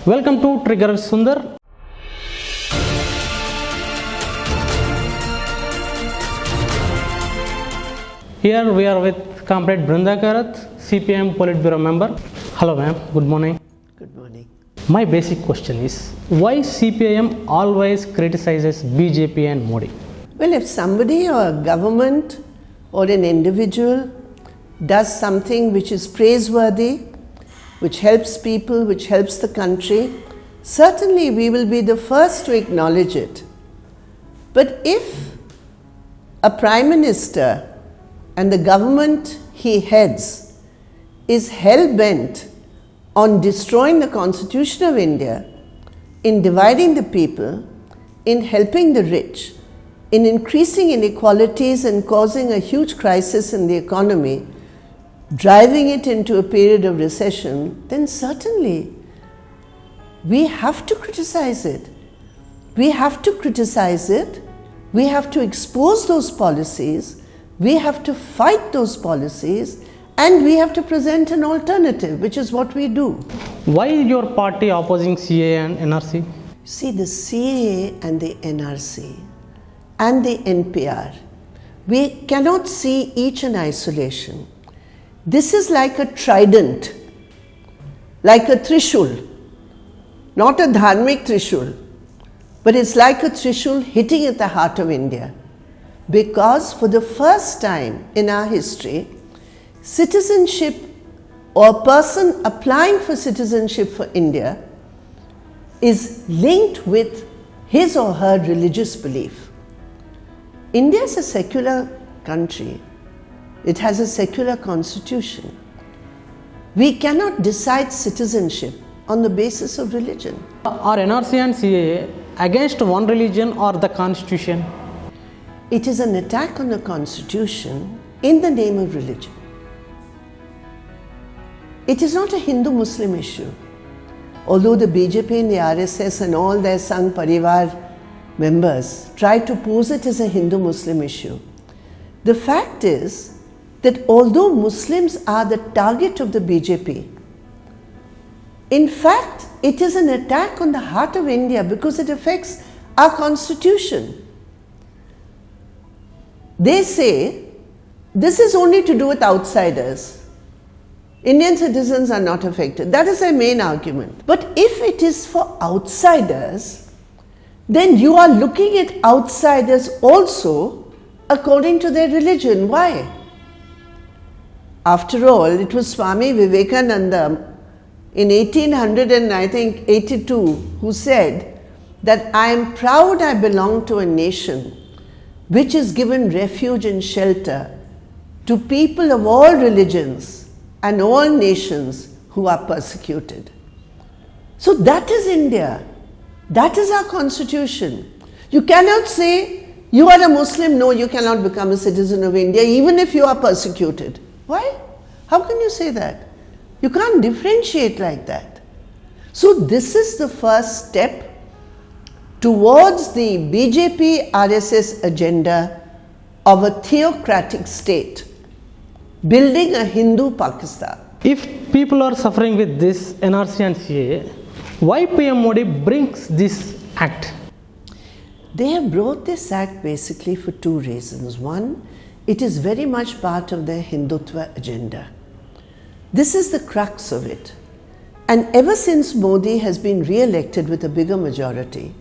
Welcome to Trigger Sunder. Here we are with comrade Brinda Karat, CPM Politburo member. Hello ma'am, good morning. Good morning. My basic question is, why CPIM always criticizes BJP and Modi? Well, if somebody or a government or an individual does something which is praiseworthy, which helps people, which helps the country, certainly we will be the first to acknowledge it. But if a Prime Minister and the government he heads is hell-bent on destroying the Constitution of India, in dividing the people, in helping the rich, in increasing inequalities and causing a huge crisis in the economy, driving it into a period of recession, then certainly we have to criticize it. We have to criticize it. We have to expose those policies. We have to fight those policies, and we have to present an alternative, which is what we do. Why is your party opposing CAA and NRC? See, the CAA and the NRC and the NPR, we cannot see each in isolation. This is like a trident, like a trishul, not a dharmic trishul, but it's like a trishul hitting at the heart of India. Because for the first time in our history, citizenship or a person applying for citizenship for India is linked with his or her religious belief. India is a secular country. It has a secular constitution. We cannot decide citizenship on the basis of religion. Are NRC and CAA against one religion or the constitution? It is an attack on the constitution in the name of religion. It is not a Hindu-Muslim issue. Although the BJP and the RSS and all their Sangh Parivar members try to pose it as a Hindu-Muslim issue, the fact is that although Muslims are the target of the BJP, in fact, it is an attack on the heart of India because it affects our constitution. They say this is only to do with outsiders. Indian citizens are not affected. That is their main argument. But if it is for outsiders, then you are looking at outsiders also according to their religion. Why? After all, it was Swami Vivekananda in 1882 who said that I am proud I belong to a nation which has given refuge and shelter to people of all religions and all nations who are persecuted. So that is India. That is our constitution. You cannot say you are a Muslim, no, you cannot become a citizen of India even if you are persecuted. Why? How can you say that? You can't differentiate like that. So this is the first step towards the BJP RSS agenda of a theocratic state, building a Hindu Pakistan. If people are suffering with this NRC and CAA, why PM Modi brings this act? They have brought this act basically for two reasons. One, it is very much part of their Hindutva agenda. This is the crux of it. And ever since Modi has been re-elected with a bigger majority,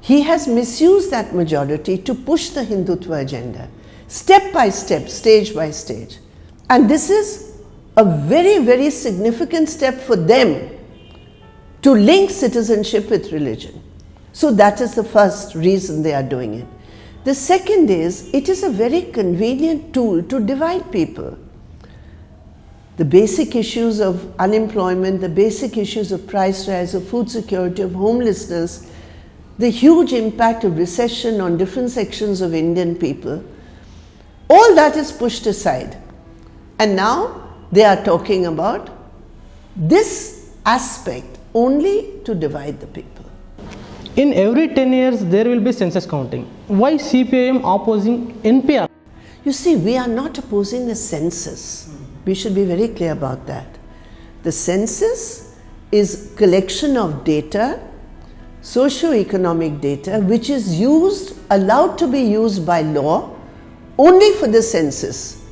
he has misused that majority to push the Hindutva agenda, step by step, stage by stage. And this is a very, very significant step for them to link citizenship with religion. So that is the first reason they are doing it. The second is, it is a very convenient tool to divide people. The basic issues of unemployment, the basic issues of price rise, of food security, of homelessness, the huge impact of recession on different sections of Indian people, all that is pushed aside. And now they are talking about this aspect only to divide the people. In every 10 years, there will be census counting. Why CPIM opposing NPR? You see, we are not opposing the census. We should be very clear about that. The census is collection of data, socio-economic data, which is allowed to be used by law only for the census.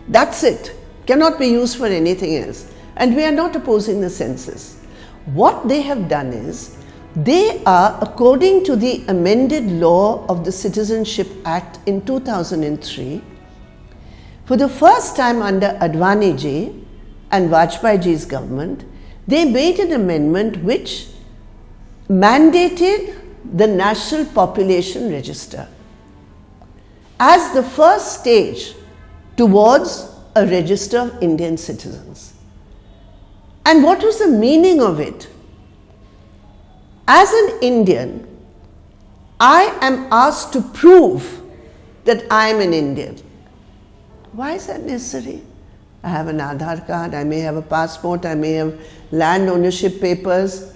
That's it. Cannot be used for anything else. And we are not opposing the census. What they have done is, they are, according to the amended law of the Citizenship Act in 2003, for the first time under Advani ji and Vajpayee ji's government, they made an amendment which mandated the National Population Register as the first stage towards a register of Indian citizens. And what was the meaning of it? As an Indian, I am asked to prove that I am an Indian. Why is that necessary? I have an Aadhaar card, I may have a passport, I may have land ownership papers,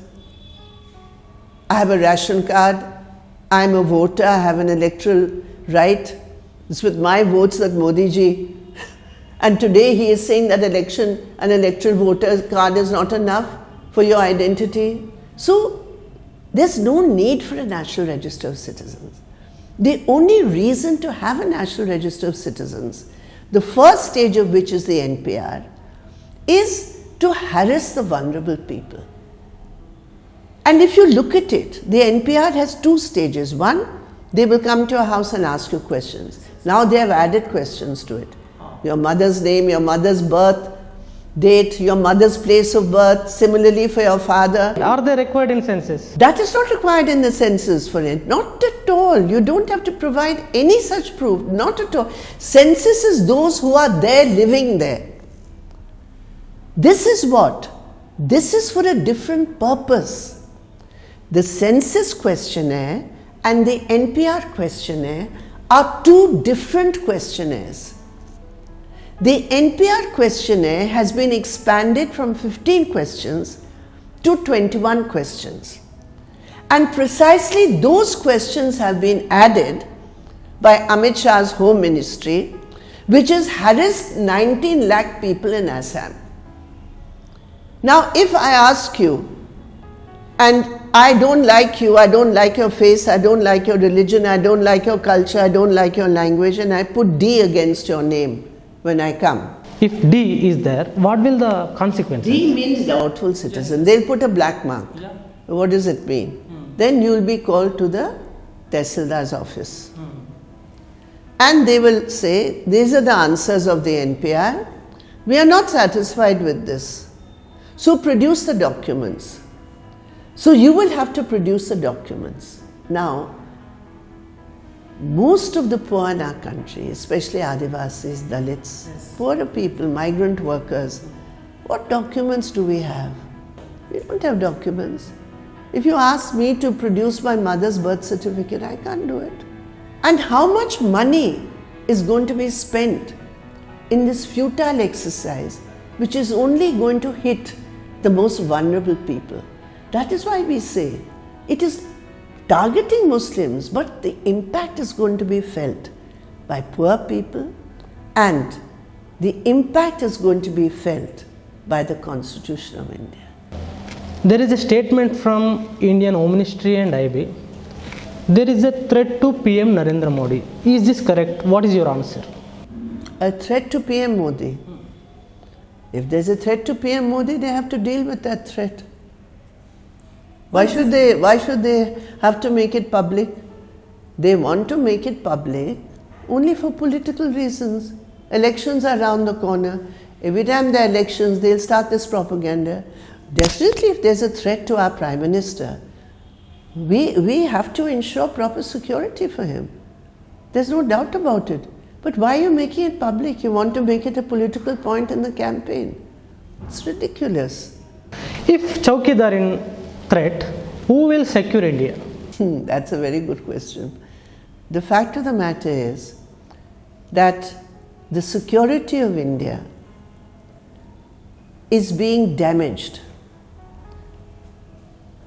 I have a ration card, I am a voter, I have an electoral right. It's with my votes that Modi ji, and today he is saying that an electoral voter card is not enough for your identity. So there's no need for a National Register of Citizens. The only reason to have a National Register of Citizens, the first stage of which is the NPR, is to harass the vulnerable people. And if you look at it, the NPR has two stages. One, they will come to your house and ask you questions. Now they have added questions to it. Your mother's name, your mother's birth date, your mother's place of birth, similarly for your father. Are they required in census? That is not required in the census for it. Not at all. You don't have to provide any such proof. Not at all. Census is those who are there, living there. This is what? This is for a different purpose. The census questionnaire and the NPR questionnaire are two different questionnaires. The NPR questionnaire has been expanded from 15 questions to 21 questions. And precisely those questions have been added by Amit Shah's Home Ministry, which has harassed 19 lakh people in Assam. Now, if I ask you, and I don't like you, I don't like your face, I don't like your religion, I don't like your culture, I don't like your language, and I put D against your name when I come. If D is there, what will the consequences? D means doubtful citizen. They'll put a black mark. Yeah. What does it mean? Then you will be called to the Tehsildar's office. And they will say, these are the answers of the NPR. We are not satisfied with this. So produce the documents. So you will have to produce the documents. Now, most of the poor in our country, especially Adivasis, Dalits, poorer people, migrant workers, what documents do we have? We don't have documents. If you ask me to produce my mother's birth certificate, I can't do it. And how much money is going to be spent in this futile exercise, which is only going to hit the most vulnerable people? That is why we say it is targeting Muslims, but the impact is going to be felt by poor people, and the impact is going to be felt by the Constitution of India. There is a statement from Indian Home Ministry and IB. There is a threat to PM Narendra Modi. Is this correct? What is your answer? A threat to PM Modi? If there is a threat to PM Modi, they have to deal with that threat. Why should they have to make it public? They want to make it public only for political reasons. Elections are around the corner. Every time there are elections, they'll start this propaganda. Definitely, if there's a threat to our Prime Minister, we have to ensure proper security for him. There's no doubt about it. But why are you making it public? You want to make it a political point in the campaign. It's ridiculous. If Chowkidar in threat, who will secure India? That's a very good question. The fact of the matter is that the security of India is being damaged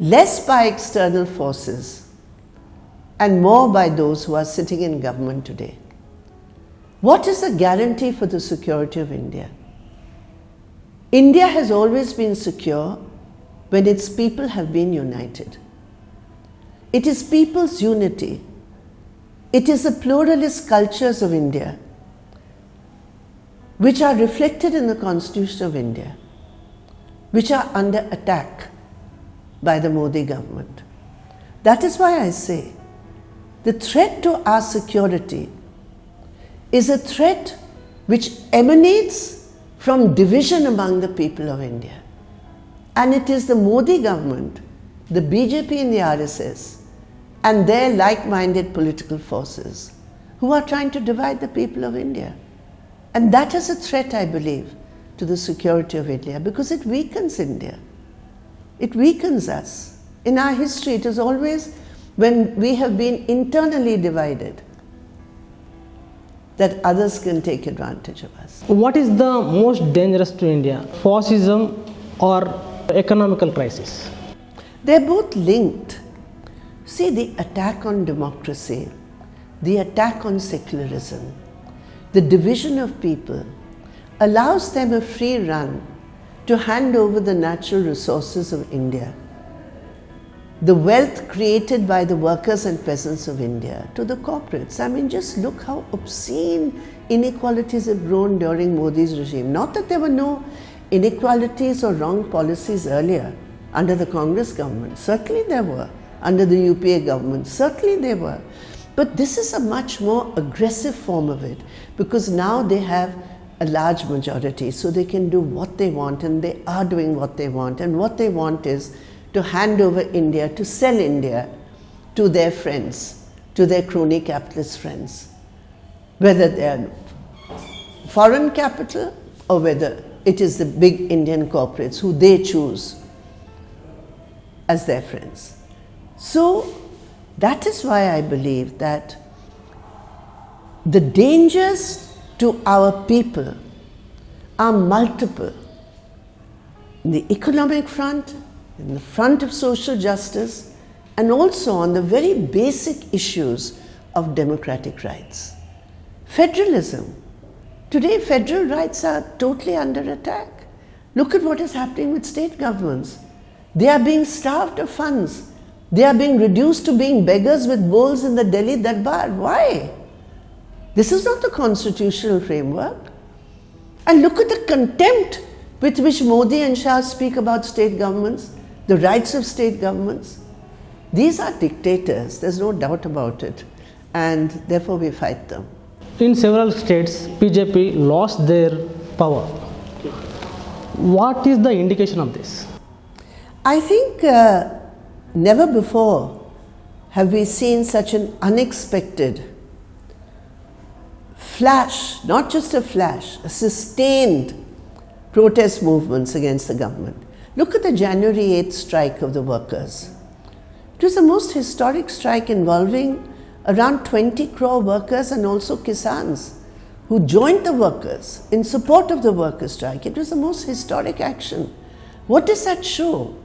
less by external forces and more by those who are sitting in government today. What is the guarantee for the security of India? India has always been secure when its people have been united. It is people's unity. It is the pluralist cultures of India which are reflected in the Constitution of India, which are under attack by the Modi government. That is why I say the threat to our security is a threat which emanates from division among the people of India. And it is the Modi government, the BJP and the RSS, and their like-minded political forces who are trying to divide the people of India. And that is a threat, I believe, to the security of India, because it weakens India. It weakens us. In our history, it is always when we have been internally divided that others can take advantage of us. What is the most dangerous to India, fascism or economical crisis? They're both linked. See, the attack on democracy, the attack on secularism, the division of people allows them a free run to hand over the natural resources of India, the wealth created by the workers and peasants of India, to the corporates. I mean, just look how obscene inequalities have grown during Modi's regime. Not that there were no inequalities or wrong policies earlier under the Congress government. Certainly there were. Under the UPA government, certainly there were. But this is a much more aggressive form of it, because now they have a large majority, so they can do what they want, and they are doing what they want. And what they want is to hand over India, to sell India to their friends, to their crony capitalist friends, whether they are foreign capital or whether it is the big Indian corporates who they choose as their friends. So that is why I believe that the dangers to our people are multiple. In the economic front, in the front of social justice, and also on the very basic issues of democratic rights. Federalism. Today, federal rights are totally under attack. Look at what is happening with state governments. They are being starved of funds. They are being reduced to being beggars with bowls in the Delhi Darbar. Why? This is not the constitutional framework. And look at the contempt with which Modi and Shah speak about state governments, the rights of state governments. These are dictators, there's no doubt about it, and therefore we fight them. In several states, BJP lost their power. What is the indication of this? I think never before have we seen such an unexpected flash, not just a flash, a sustained protest movements against the government. Look at the January 8th strike of the workers. It was the most historic strike involving around 20 crore workers and also Kisans who joined the workers in support of the workers' strike. It was the most historic action. What does that show?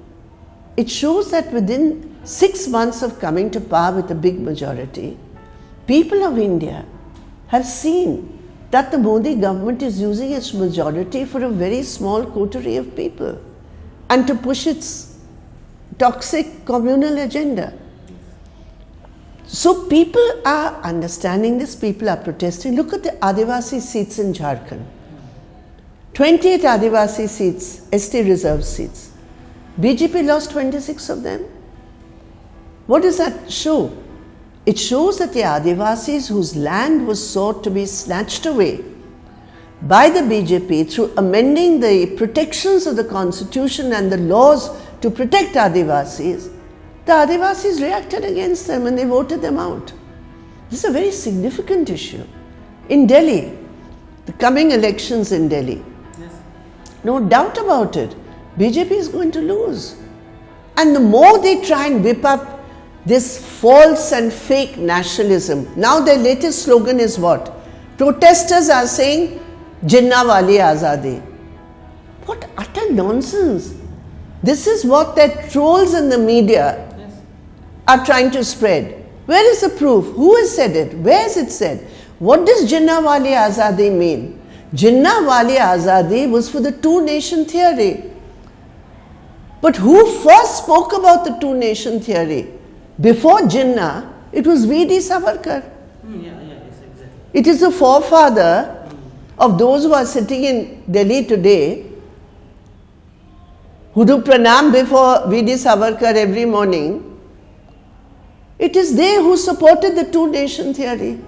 It shows that within 6 months of coming to power with a big majority, people of India have seen that the Modi government is using its majority for a very small coterie of people and to push its toxic communal agenda. So people are understanding this, people are protesting. Look at the Adivasi seats in Jharkhand. 28 Adivasi seats, ST reserved seats. BJP lost 26 of them. What does that show? It shows that the Adivasis whose land was sought to be snatched away by the BJP through amending the protections of the constitution and the laws to protect Adivasis, the Adivasis reacted against them and they voted them out. This is a very significant issue. In Delhi, the coming elections in Delhi, no doubt about it, BJP is going to lose. And the more they try and whip up this false and fake nationalism, now their latest slogan is what? Protesters are saying, Jinnah wali azadi. What utter nonsense. This is what their trolls in the media are trying to spread. Where is the proof? Who has said it? Where is it said? What does Jinnah wali azadi mean? Jinnah wali azadi was for the two-nation theory. But who first spoke about the two-nation theory? Before Jinnah, it was V.D. Savarkar. Yes, exactly. It is the forefather of those who are sitting in Delhi today, who do pranam before V.D. Savarkar every morning. It is they who supported the two-nation theory.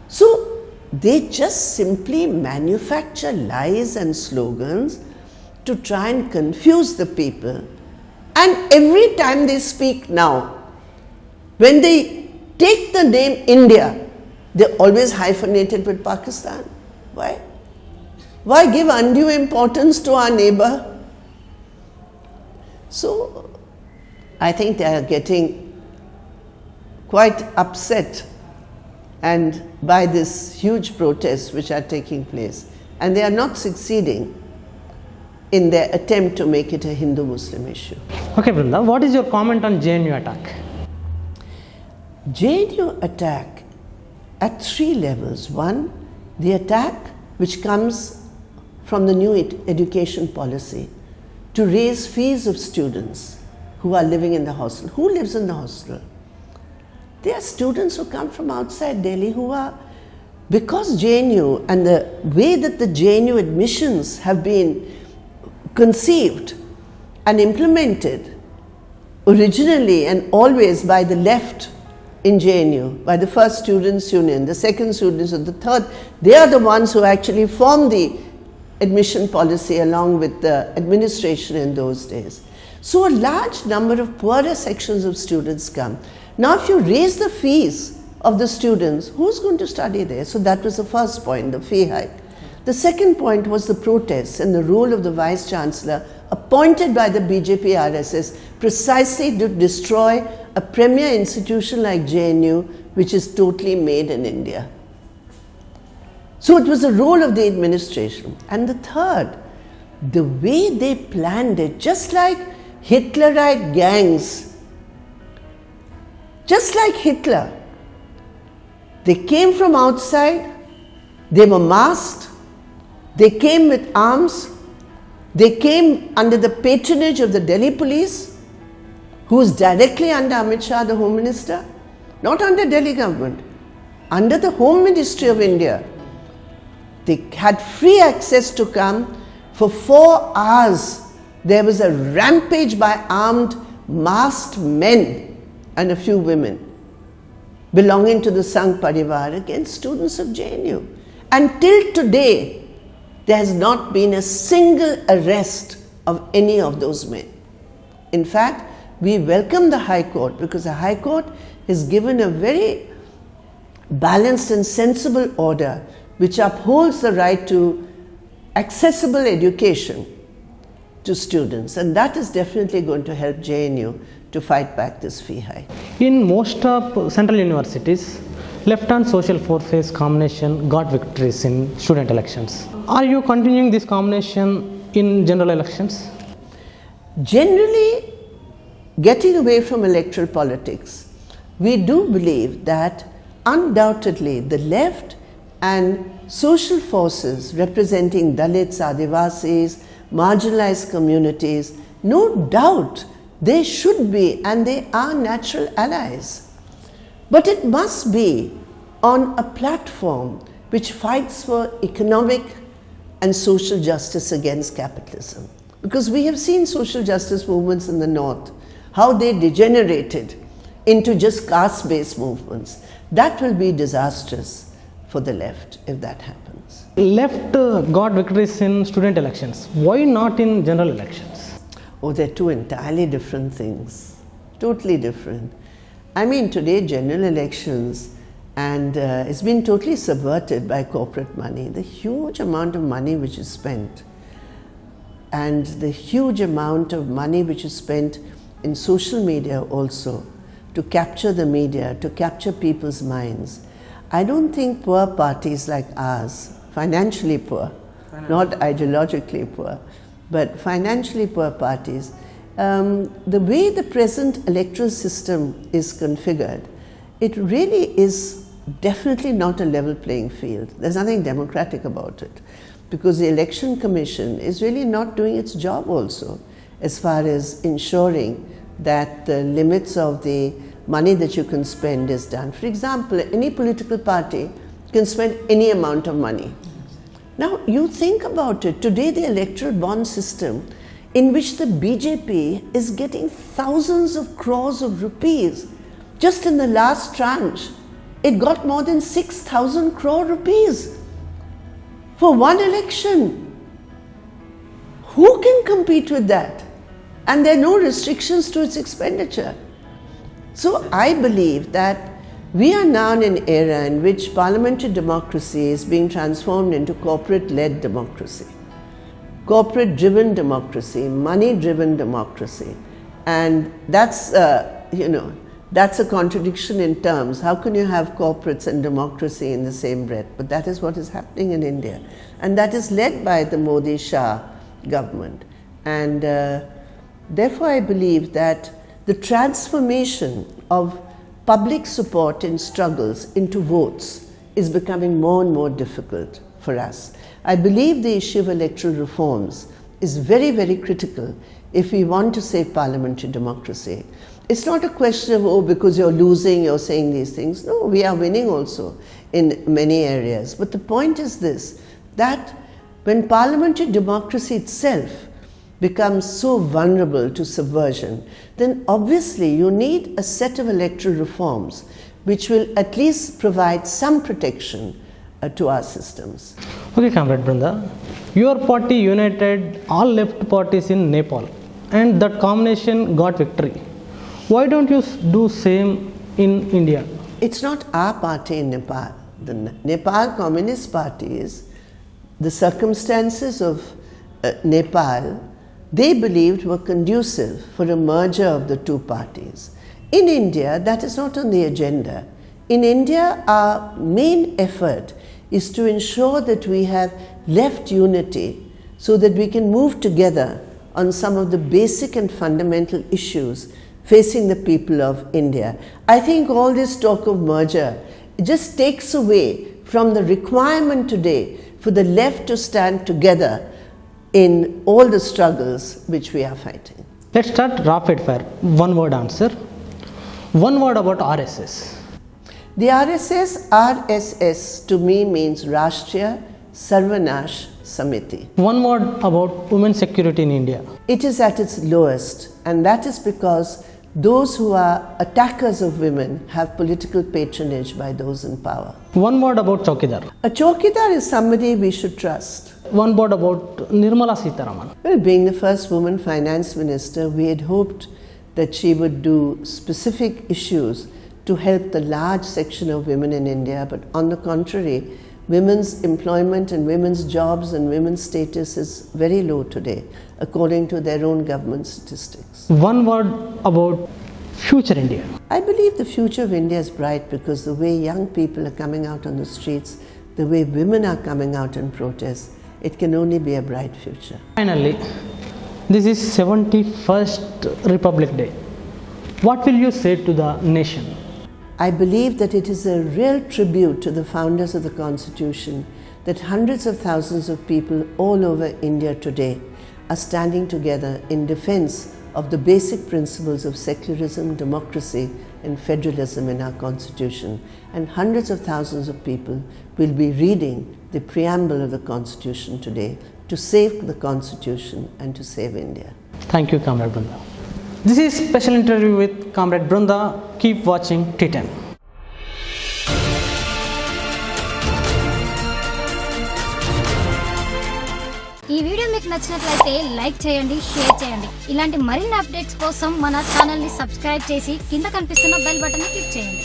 So they just simply manufacture lies and slogans to try and confuse the people. And every time they speak now, when they take the name India, they always hyphenate it with Pakistan. Why? Why give undue importance to our neighbor? So I think they are getting quite upset and by this huge protests which are taking place, and they are not succeeding in their attempt to make it a Hindu-Muslim issue. Okay, Brinda, what is your comment on JNU attack? JNU attack at three levels. One, the attack which comes from the new education policy to raise fees of students who are living in the hostel. Who lives in the hostel? There are students who come from outside Delhi who are, because JNU and the way that the JNU admissions have been conceived and implemented originally and always by the left in JNU, by the first students' union, the second students, and the third, they are the ones who actually formed the admission policy along with the administration in those days. So a large number of poorer sections of students come. Now if you raise the fees of the students, who's going to study there? So that was the first point, the fee hike. The second point was the protests and the role of the Vice Chancellor appointed by the BJP RSS precisely to destroy a premier institution like JNU, which is totally made in India. So it was the role of the administration. And the third, the way they planned it, just like Hitlerite gangs, just like Hitler, they came from outside, they were masked, they came with arms, they came under the patronage of the Delhi police, who is directly under Amit Shah, the Home Minister, not under Delhi government, under the Home Ministry of India. They had free access to come. For 4 hours, there was a rampage by armed, masked men and a few women belonging to the Sangh Parivar against students of JNU. And till today, there has not been a single arrest of any of those men. In fact, we welcome the High Court because the High Court has given a very balanced and sensible order which upholds the right to accessible education to students, and that is definitely going to help JNU to fight back this fee hike. In most of central universities, left and social forces combination got victories in student elections. Are you continuing this combination in general elections? Generally, getting away from electoral politics, we do believe that undoubtedly the left and social forces representing Dalits, Adivasis, marginalized communities, no doubt they should be and they are natural allies. But it must be on a platform which fights for economic and social justice against capitalism. Because we have seen social justice movements in the north, how they degenerated into just caste-based movements. That will be disastrous for the left if that happens. Left got victories in student elections. Why not in general elections? Oh, they're two entirely different things. Totally different. I mean, today general elections, and it's been totally subverted by corporate money. The huge amount of money which is spent, and the huge amount of money which is spent in social media also to capture the media, to capture people's minds. I don't think poor parties like ours, financially poor, not ideologically poor, but financially poor parties, the way the present electoral system is configured, it really is definitely not a level playing field. There's nothing democratic about it, because the Election Commission is really not doing its job also. as far as ensuring that the limits of the money that you can spend is done. For example, any political party can spend any amount of money. Now, you think about it, today the electoral bond system in which the BJP is getting thousands of crores of rupees. Just in the last tranche, it got more than 6,000 crore rupees for one election. Who can compete with that? And there are no restrictions to its expenditure. So I believe that we are now in an era in which parliamentary democracy is being transformed into corporate-led democracy, corporate-driven democracy, money-driven democracy. And that's, that's a contradiction in terms. How can you have corporates and democracy in the same breath? But that is what is happening in India. And that is led by the Modi-Shah government. And therefore I believe that the transformation of public support in struggles into votes is becoming more and more difficult for us. I believe the issue of electoral reforms is very, very critical if we want to save parliamentary democracy. It's not a question of, oh, because you're losing, you're saying these things. No, we are winning also in many areas. But the point is this, that when parliamentary democracy itself becomes so vulnerable to subversion, then obviously you need a set of electoral reforms which will at least provide some protection to our systems. Okay, Comrade Brinda, your party united all left parties in Nepal and that combination got victory. Why don't you do same in India? It's not our party in Nepal. The Nepal Communist Party is the circumstances of Nepal, they believed were conducive for a merger of the two parties. In India, that is not on the agenda. In India, our main effort is to ensure that we have left unity so that we can move together on some of the basic and fundamental issues facing the people of India. I think all this talk of merger just takes away from the requirement today for the left to stand together in all the struggles which we are fighting. Let's start rapid fire. One word answer. One word about RSS. The RSS to me means Rashtriya Sarvanash Samiti. One word about women's security in India. It is at its lowest, and that is because those who are attackers of women have political patronage by those in power. One word about Chowkidar. A Chowkidar is somebody we should trust. One word about Nirmala Sitharaman. Well, being the first woman finance minister, we had hoped that she would do specific issues to help the large section of women in India, but on the contrary, women's employment and women's jobs and women's status is very low today, according to their own government statistics. One word about future India. I believe the future of India is bright because the way young people are coming out on the streets, the way women are coming out in protest, it can only be a bright future. Finally, this is 71st Republic Day. What will you say to the nation? I believe that it is a real tribute to the founders of the Constitution that hundreds of thousands of people all over India today are standing together in defense of the basic principles of secularism, democracy and federalism in our Constitution. And hundreds of thousands of people will be reading the preamble of the Constitution today to save the Constitution and to save India. Thank you, Comrade Brinda. This is special interview with Comrade Brinda. Keep watching T10. ఈ video మీకు నచ్చినట్లయితే like చేయండి, share చేయండి. ఇలాంటి మరిన్ని updates కోసం మన channel ని సబ్స్క్రైబ్ చేసి కింద కనిపిస్తున్న బెల్ బటన్ ని క్లిక్ చేయండి.